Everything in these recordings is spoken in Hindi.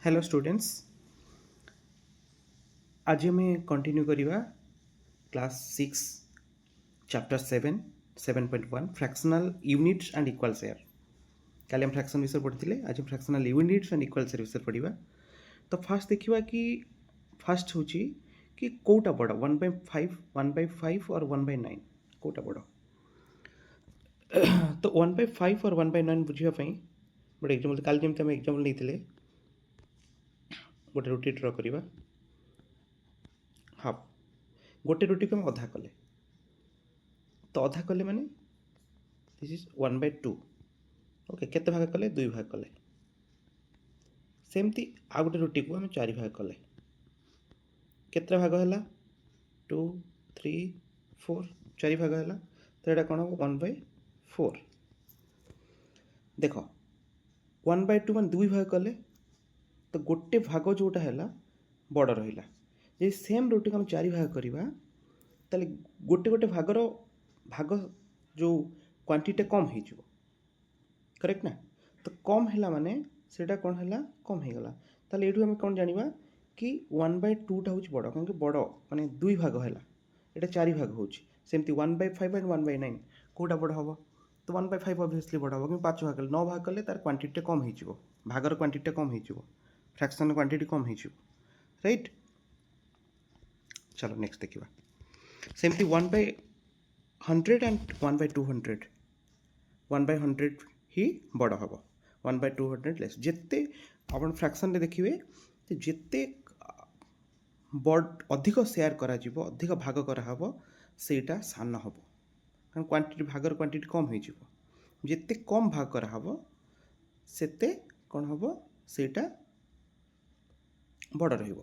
हेलो स्टूडेंट्स, आज आम कंटिन्यू करवा class 6 chapter 7.1 fractional units and equal share. काले हम फ्रैक्शन विषय पढ़ी, आज fractional units and equal share विषय पढ़ा। तो फास्ट देखा कि फास्ट हूँ कि कौटा बड़ 1/5, 1/5 और 1/9 कौटा बड़। तो 1/5 और 1/9 बुझापी गोटे एग्जाम्पल काली जमी आम एग्जाम्पल नहीं गोटे रुटी ड्र करवा। हाफ गोटे रुटी को हम अधा कले, तो अधा कले माने दिस इज 1/2। ओके, केते भाग कले? 2 भाग कले। सेमती आ गोटे रुटी को हम 4 भाग कले, केते भाग है? 2, 3, 4, 4 भाग है। तो यहाँ कौन हम 1/4। देख 1/2 मान 2 भाग कले, तो गोटे भाग जोटा है बड़ रहा। जे सेम रुटी को हम 4 भाग करवा, ताले गोटे गोटे भागर भाग जो क्वांटिटी कम हो, करेक्ट ना? तो कम है माने सेटा कौन है? कम हो गला। ताले एठू हम कौन जानिबा कि 1/2 टा होची बड़, क्योंकि बड़ माने 2 भाग है, एटा 4 भाग होची। सेमती 1/5 एंड 1/9 कोटा बड़ हबो? तो 1/5 ऑब्वियसली बड़ हबो, कि 5 भाग कले 9 भाग कले तार क्वांटिटी कम हो, भागर क्वांटिटी कम हो, फ्रैक्शन क्वांटिटी कम हो, राइट? चलो नेक्स्ट देखिबा। सेमती 1/100 एंड 1/200, 1/100 ही बड़ हम, 1/200 लेस। जिते आप फ्रैक्शन देखिए जिते बड़ अधिक शेयर करा जीवो, अधिक भाग कराहब, सेटा सान हम, कारण क्वांटिटी भागर क्वांटिटी कम हो। जिते कम भाग कराहब सेते कौन हम, सेटा बड़ रहिबो।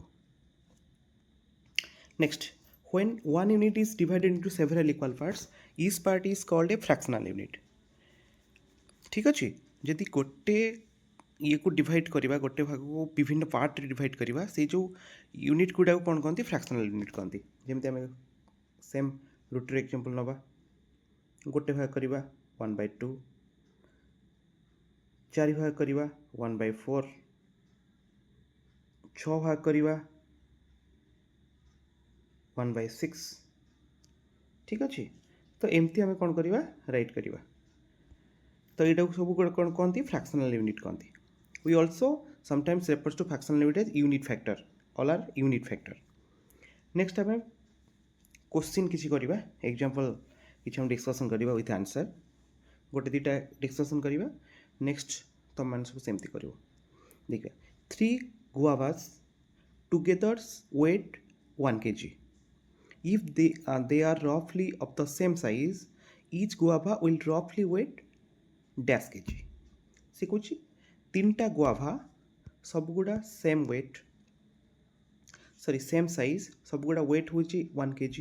Next, when one unit is divided into several equal parts, each part is called a fractional unit। ठीक अच्छे, जदि गोटे ये को डिवाइड करवा, गोटे भाग को विभिन्न पार्ट रे डिवाइड करवा, से जो यूनिट गुड़ा को कौन कहते? फ्रैक्शनल यूनिट कहते। जमी आम सेम रुटर एग्जांपल नवा, गोटे भाग करवा 1/2, 4 भाग करवा 1/4, 6 भाग करवा 1/6। ठीक अच्छे, तो एमती आम कौन करवा? राइट करवा। तो यहाँ सब कौन कहती? फ्रैक्शनल यूनिट कहती। We also sometimes refers to fractional unit as unit factor, all are unit factor. Next आम क्वेश्चन किसी करवा, एग्जांपल किसी हम डिस्कसन करवा विथ आंसर, गोटे दुटा डिस्कसन करवा। नेक्स्ट तुम मैंने सब सेमती कर देखिए। 3 guavas together weight 1 kg। If they are roughly of the same size, each guava will roughly weight dash K G. से कौन 3टा गुआभा सबगुड़ा same weight, sorry same size, सबगुड़ा वेट हूँ 1 kg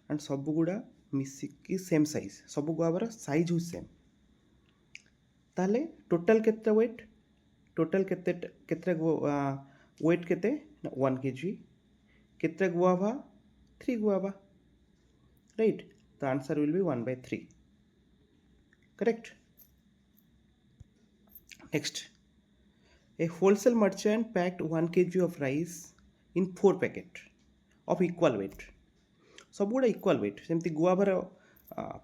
एंड सबगुड़ा मिसिकी सेम साइज, सब गुआभार साइज हूँ सेम। ताले टोटल केते वेट? टोटल केते वेट केते? 1 kg। केते गुआभा? 3 guava, right? तो answer will be 1/3, correct? Next, a wholesale merchant packed 1 kg of rice in 4 packet of equal weight। सब गुड़ा इक्वाल वेट, सेमती गुआभार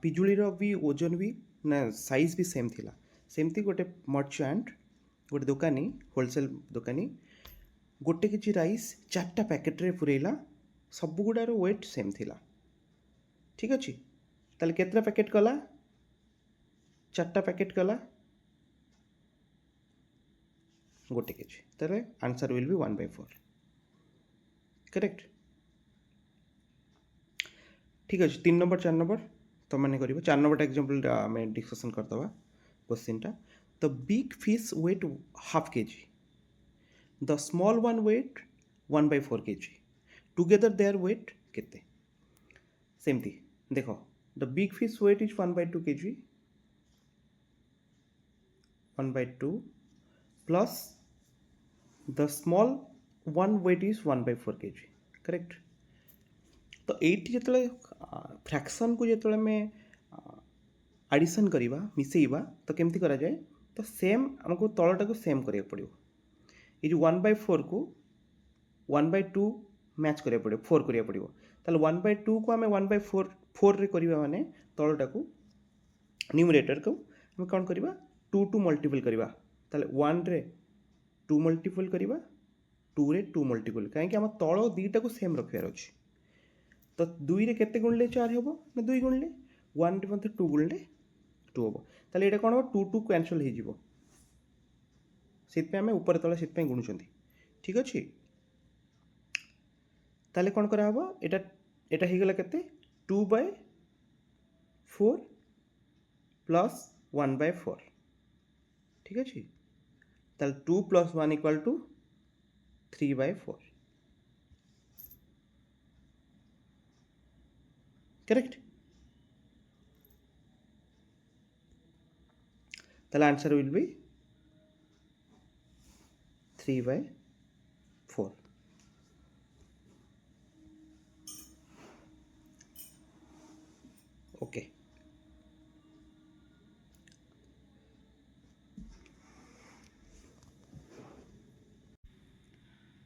पिजुलीर भी ओजन भी ना साइज भी सेम थिला। सेमती गोटे मर्चेंट, गोटे दुकानी, होलसेल दुकानी गोटे केजी राइस 4टा पैकेट रे पुरेला, सब गुड़ार वेट सेम थिला। ठीक अच्छे, ताले केतरा पैकेट कला? 4टा पैकेट कला गोटे केजी, ताले आंसर विल बी 1/4, करेक्ट? ठीक अच्छे, 3 नंबर 4 नंबर तुम मैंने कर 4 नंबर एग्जांपल आम डिस्कसन करदे क्वेश्चन टा। The big fish weight half kg, the small one weight 1/4 kg, together their weight केते? सेमती देखो, the big fish weight is 1/2 kg, 1/2 plus the small one weight is 1/4 kg, correct? तो ये जो फ्रैक्शन को जो आडिशन करवा मिसेवा, तो केमती करा जाए? तो सेम आमको तलटा को सेम करा पड़ो। ये जो 1/4 को 1/2 मैच करिया पड़े 4 करिया पड़िबो ताले 1/2 को आमे 1/4 4 रे करिबा माने तळटा को न्यूमरेटर को हम कौन करवा 2 टू मल्टीपल करवा ताले 1 रे 2 मल्टीपल करवा 2 रे 2 मल्टीपल कहीं आम तल दीटा को सेम रखार अच्छे तो 2 रे केते गुणले 4 हम ना 2 गुणले 1 रे मते 2 गुणले 2 हम ताले एटा कौन हम 2 2 कैंसल हो जिवो सेत आम ऊपर तले सेत गुणुचंती ठीक अच्छे ताले कौन करा हबो एटा एटा हो गला केते 2/4 प्लस 1/4 ठीक अच्छे ताले 2 + 1 = 3/4 करेक्ट ताले answer will be 3/4 okay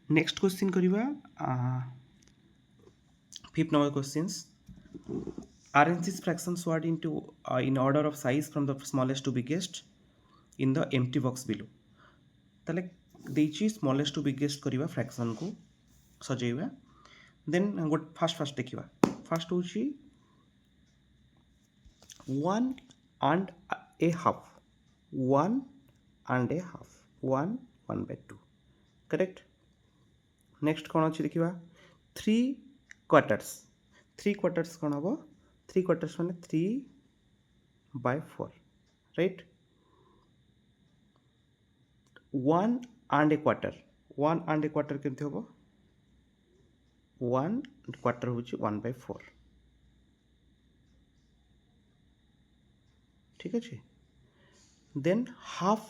next question करिवा 5th number questions arrange this fraction sorted into in order of size from the smallest to biggest in the empty box below ताले देछि smallest to biggest करिवा fraction को सजेइबा देन गोट फास्ट देखिबा फास्ट होछि 1 and a half 1 and a half 1/2 correct next कौन अच्छी देखिए 3 क्वार्टर्स 3 क्वार्टर्स कौन हम 3 क्वार्टर्स माने 3/4 right 1 and a quarter 1 and a quarter केमती हम 1 क्वार्टर हूँ 1/4 ठीक अच्छे देन हाफ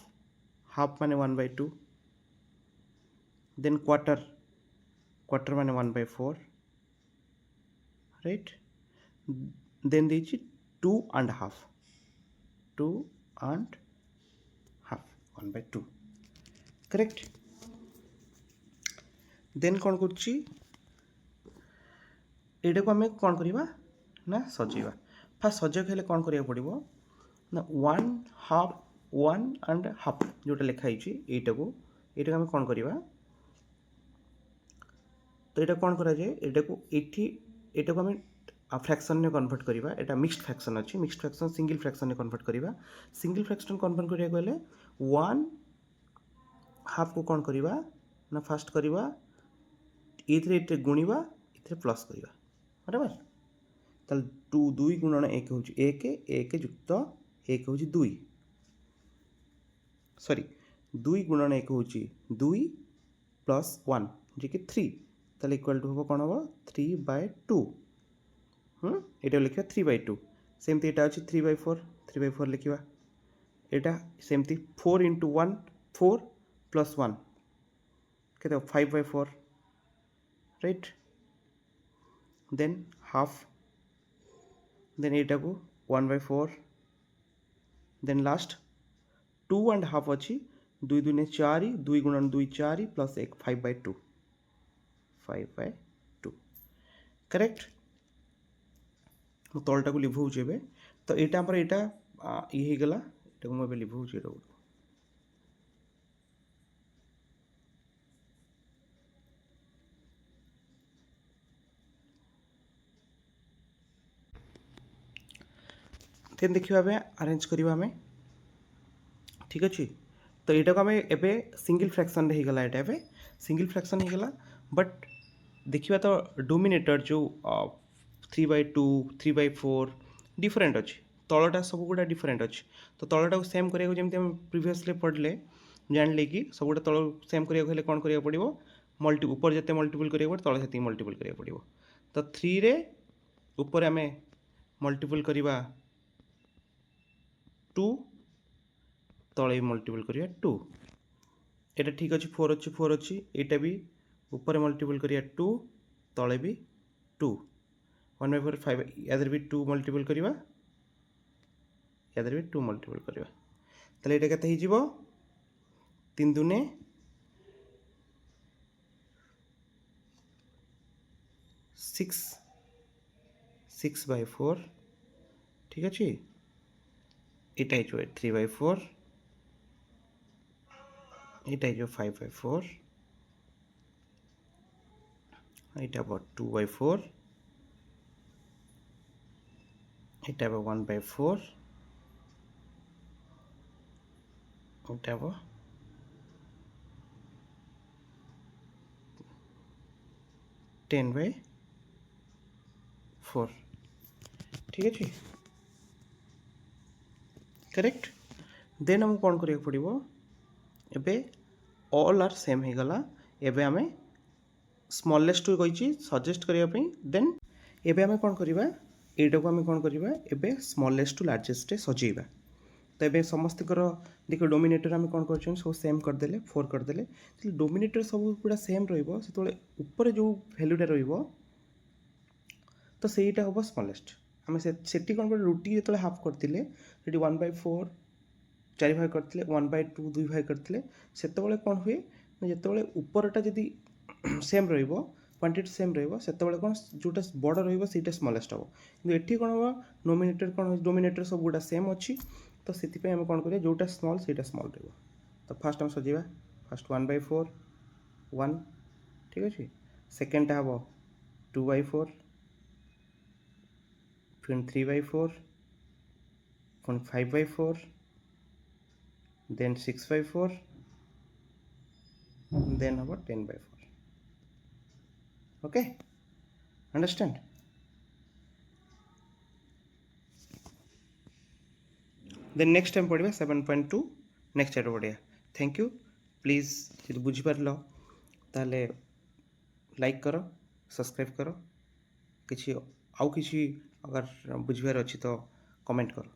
हाफ माने 1/2 देन क्वार्टर क्वार्टर माने 1/4 राइट देन दीजिए 2 and half 1/2 करेक्ट देन कौन करुच्ची एटा को आम कौन करवा ना सजेवा फास्ट सजेक हेले कौन करिया पड़िबो ना 1/2 1 and half जोटा लिखाई एटा को आम कौन करवा तो ये कौन करा जाए एटा को आम फ्रैक्शन में कन्वर्ट करवा एटा मिक्स्ड फ्रैक्शन अच्छी मिक्स्ड फ्रैक्शन सिंगल फ्रैक्शन में कन्वर्ट करवा सिंगल फ्रैक्शन कन्वर्ट करिया गले 1/2 को कौन करवा ना फास्ट करवा ये गुणवा ये प्लस करवा बराबर ताल 2 गुणन 1 हूँ 1 युक्त 1 हूँ 2 सॉरी 2 गुणन 1 हूँ 2 + 1 जी कि 3 ताले इक्वल टू हम कौन हम 3/2 ये लिखा 3/2 सेमती यहाँ अच्छी 3/4 लिखा यहाँ सेमती 4 × 1 4 + 1 के 5/4 राइट देन हाफ देन यहाँ को 1/4 देन लास्ट 2 and half अच्छी 2 2 4 2 गुणन 2 4 + 1 5/2 करेक्ट तलटा को लिभाऊे ए तो यहाँ आमर यहाँ ये गला ये मुझे लिभाऊे देन देखिए आम अरेंज करवा आम ठीक अच्छे तो यहाँ को आम ए सिंगल फ्रैक्शन हो गला ये सिंगल फ्रैक्शन हो गला बट देखिए तो डोमिनेटर जो 3/2 3/4 डिफरेंट अच्छे तलटा सब गुड़ा डिफरेंट अच्छे तो तलटा को सेम करा जमी प्रिवियसली पढ़ले जानले कि सब गुड़ा तल सेम करा कौन करा पड़ो मल्टी ऊपर जिते मल्टीपल करा पड़े तले से मल्टीपल करा पड़ो तो 3 रे ऊपर आम मल्टीपल करवा 2 तले मल्टीपल करवा 2 ये ठीक अच्छे 4 अच्छी यहाँ भी ऊपर मल्टीपल करिया 2 तले भी 2 1/4 5 यादर भी 2 मल्टीपल करवा यादर भी 2 मल्टीपल करवा ताले ये केते हिजिबो 3 दूने 6/4 ঠিক আছে এটা হচ্ছে 3/4 এটা হচ্ছে 5/4 এটা আবার 2/4 এটা আবার 1/4 এটা আবার 10/4 ঠিক আছে करेक्ट देन आमको कौन करिया पड़िबो एबे ऑल आर सेम हो गला एबे आमे स्मॉलेस्ट कही सजेस्ट करिया पई देन एबे आमे कौन करिबा एटा को आमे कौन करिबा एबे स्मॉलेस्ट टू लार्जेस्ट सजेइबा तो एबे समस्तकर देखो डोमिनेटर आमे कौन करछन सब सेम कर देले 4 कर देले डोमिनेटर सब पूरा सेम रहिबो सेतोले ऊपर जो वैल्यूटा रहिबो तो सेटा होबो स्मॉलेस्ट आमे सेटी कौन कर रुटी जेतले हाफ करतिले सेटी 1/4 चारि भाग करते 1/2 2 भाग करते सेतबले कौन हुए जितेबाला उपरटा जदि सेम रहिबो क्वांटिटी सेम रहिबो सेतबले कौन जोटा बड़ रहिबो सेटा स्मॉलेस्ट हबो किंतु एठी कौन हबो नोमिनेटर कौन डोमिनेटर सब गुटा सेम अछि तो सेति पे हम कौन करिया जोटा स्मॉल सेटा स्मॉल रहिबो तो फर्स्ट हम सजेबा फर्स्ट 1/4 1 ठीक अछि सेकंड टा हबो 2/4 फिर 3/4 फिर 5/4 then 6/4 then about 10/4 okay understand then next time पढ़िबा 7.2 next chapter पढ़िया थैंक यू प्लीज যদি বুঝি পারলো তাহলে লাইক करो सब्सक्राइब करो किसी आउ किसी अगर बुझिबार अछि तो कमेंट करो